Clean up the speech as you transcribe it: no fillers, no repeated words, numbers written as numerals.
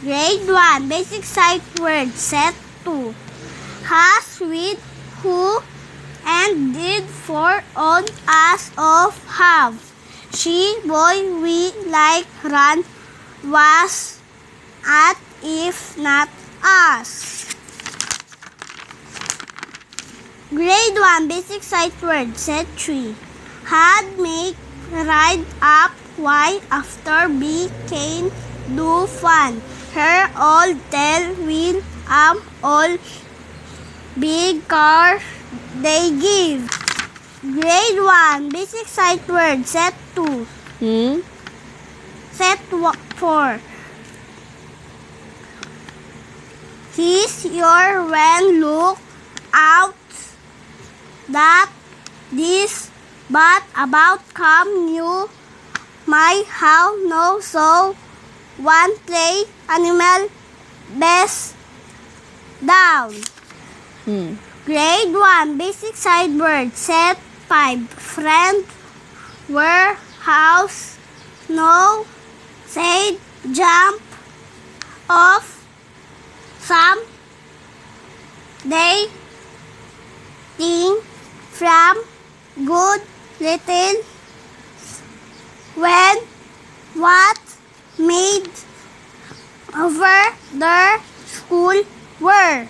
Grade 1, Basic Sight Word, Set 2. Has, with, who, and did, for, on, as, of, have. She, boy, we, like, run, was, at, if, not, us. Grade 1, Basic Sight Word, Set 3. Had, make, ride, up, why, after, be, can, do, fun. Her, all, tell, will, all, big, car, they give. Grade 1, Basic Sight Word, Set 2. Set 4. His, your, when, look, out, that, this, but, about, come, new, my, how, no, so, one, play, animal, best, down. Grade 1, Basic Sight Word, Set 5. Friend, where, house, no, said, jump, off, some, they, thing, from, good, little, when, what, made, over, there, school, were.